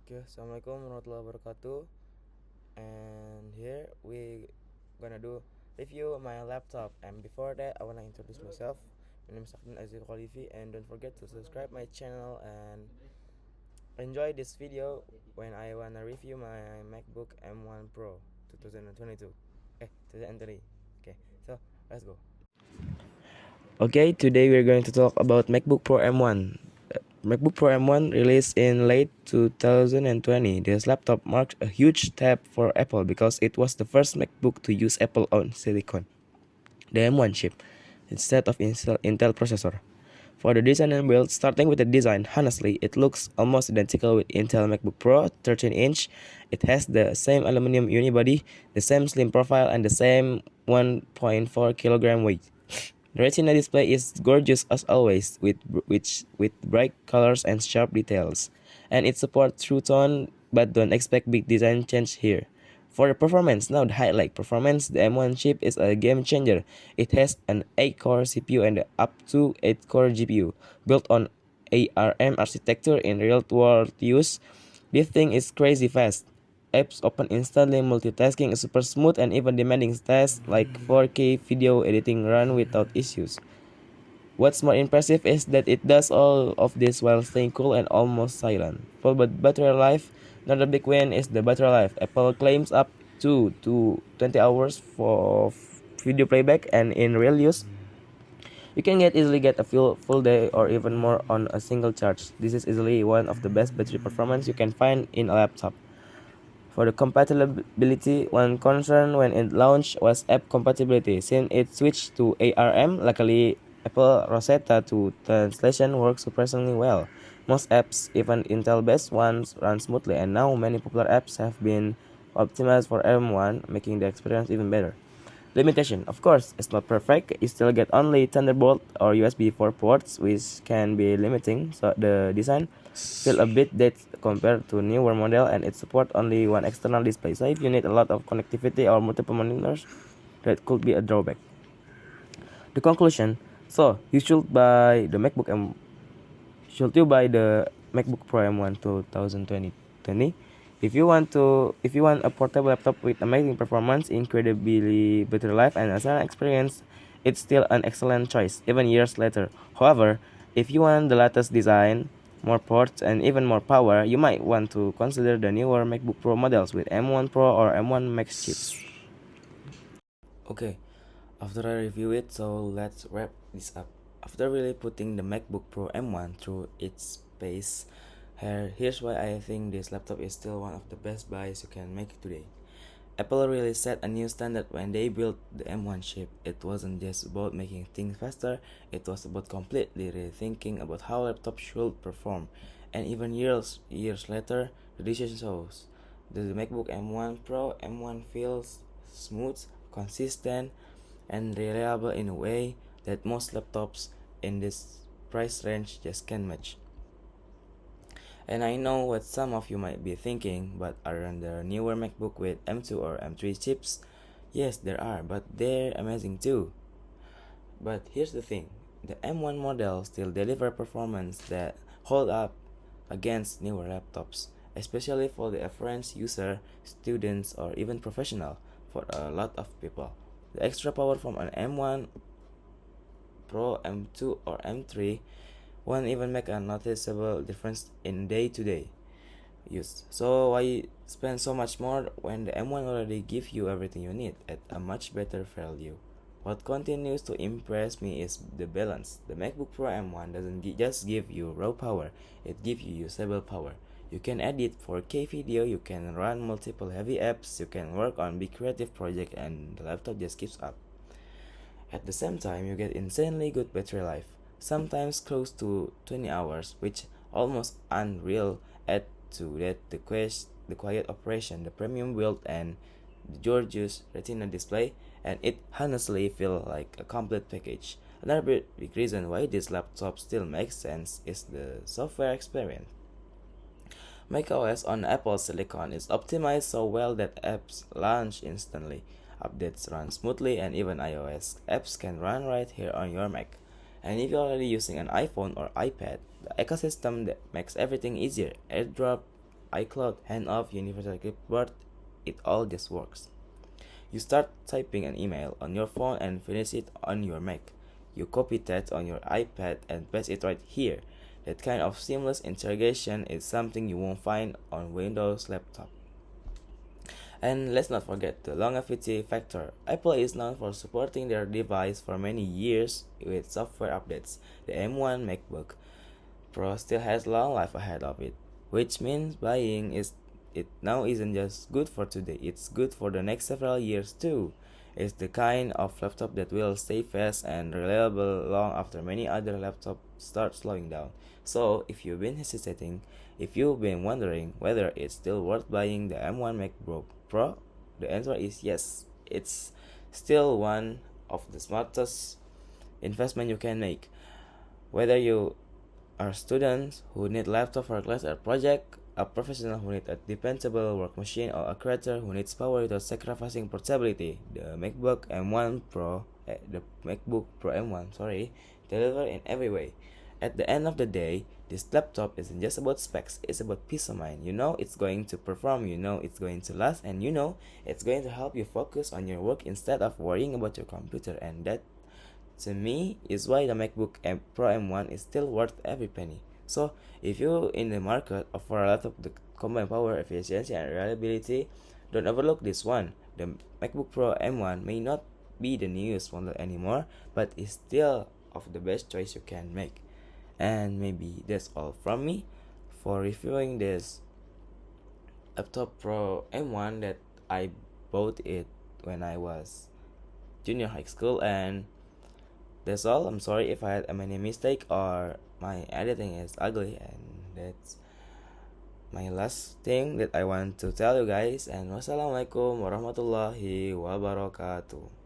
Okay, assalamualaikum warahmatullahi wabarakatuh. And here we gonna do review my laptop. And before that, I wanna introduce myself. My name is Akhdin Aziz Khalifi, and don't forget to subscribe my channel and enjoy this video when I wanna review my MacBook M1 Pro 2022. 2020. Okay, so let's go. Okay, today we're going to talk about MacBook Pro M1. MacBook Pro M1 released in late 2020. This laptop marked a huge step for Apple because it was the first MacBook to use Apple-owned silicon, the M1 chip, instead of Intel processor. For the design and build, starting with the design, honestly, it looks almost identical with Intel MacBook Pro 13-inch. It has the same aluminum unibody, the same slim profile, and the same 1.4 kilogram weight. The Retina display is gorgeous as always, with bright colors and sharp details, and it supports True Tone, but don't expect big design change here. For the performance, now the highlight performance, the M1 chip is a game changer. It has an 8-core CPU and up to 8-core GPU, built on ARM architecture in real-world use. This thing is crazy fast. Apps open instantly, multitasking is super smooth, and even demanding tasks like 4K video editing run without issues. What's more impressive is that it does all of this while staying cool and almost silent. For battery life, another big win is the battery life. Apple claims up to 20 hours for video playback, and in real use, you can easily get a full day or even more on a single charge. This is easily one of the best battery performance you can find in a laptop. For the compatibility, one concern when it launched was app compatibility. Since it switched to ARM, luckily Apple Rosetta to translation works surprisingly well. Most apps, even Intel-based ones, run smoothly, and now many popular apps have been optimized for M1, making the experience even better. Limitation, of course, it's not perfect. You still get only Thunderbolt or USB 4 ports, which can be limiting. So the design feel a bit dated compared to newer model, and it support only one external display. So if you need a lot of connectivity or multiple monitors, that could be a drawback. The conclusion: so you should buy the MacBook M. Should you buy the MacBook Pro M1 2020? If you want a portable laptop with amazing performance, incredibly better life, and a silent experience, it's still an excellent choice, even years later. However, if you want the latest design, more ports, and even more power, you might want to consider the newer MacBook Pro models with M1 Pro or M1 Max chips. Okay, after I review it, so let's wrap this up. After really putting the MacBook Pro M1 through its pace, here's why I think this laptop is still one of the best buys you can make today. Apple really set a new standard when they built the M1 chip. It wasn't just about making things faster, it was about completely rethinking about how laptops should perform. And even years later, the decision shows. The MacBook M1 Pro M1 feels smooth, consistent, and reliable in a way that most laptops in this price range just can't match. And I know what some of you might be thinking, but aren't there newer MacBook with M2 or M3 chips? Yes, there are, but they're amazing too. But here's the thing, the M1 model still deliver performance that hold up against newer laptops, especially for the average user, students, or even professional. For a lot of people, the extra power from an M1 Pro, M2, or M3 won't even make a noticeable difference in day-to-day use. So why spend so much more when the M1 already gives you everything you need at a much better value? What continues to impress me is the balance. The MacBook Pro M1 doesn't just give you raw power, it gives you usable power. You can edit 4K video, you can run multiple heavy apps, you can work on big creative projects, and the laptop just keeps up. At the same time, you get insanely good battery life, sometimes close to 20 hours, which almost unreal. Add to that the quiet operation, the premium build, and the gorgeous Retina display, and it honestly feels like a complete package. Another big reason why this laptop still makes sense is the software experience. macOS on Apple Silicon is optimized so well that apps launch instantly, updates run smoothly, and even iOS apps can run right here on your Mac. And if you're already using an iPhone or iPad, the ecosystem that makes everything easier. AirDrop, iCloud, hand off universal keyboard, it all just works. You start typing an email on your phone and finish it on your Mac. You copy text on your iPad and paste it right here. That kind of seamless integration is something you won't find on Windows laptop. And let's not forget the longevity factor. Apple is known for supporting their device for many years with software updates. The M1 MacBook Pro still has long life ahead of it, which means buying it now isn't just good for today, it's good for the next several years too. It's the kind of laptop that will stay fast and reliable long after many other laptops start slowing down. So, if you've been hesitating, if you've been wondering whether it's still worth buying the M1 MacBook Pro, the answer is yes. It's still one of the smartest investment you can make. Whether you are students who need laptop for class or project, a professional who needs a dependable work machine, or a creator who needs power without sacrificing portability, the MacBook Pro M1, deliver in every way. At the end of the day, this laptop isn't just about specs, it's about peace of mind. You know it's going to perform, you know it's going to last, and you know it's going to help you focus on your work instead of worrying about your computer. And that, to me, is why the MacBook Pro M1 is still worth every penny. So, if you're in the market for a laptop that combine power, efficiency, and reliability, don't overlook this one. The MacBook Pro M1 may not be the newest model anymore, but it's still of the best choice you can make. And maybe that's all from me for reviewing this laptop Pro M1 that I bought it when I was junior high school. And that's all. I'm sorry if I had many mistake or my editing is ugly, and that's my last thing that I want to tell you guys. And wassalamualaikum warahmatullahi wabarakatuh.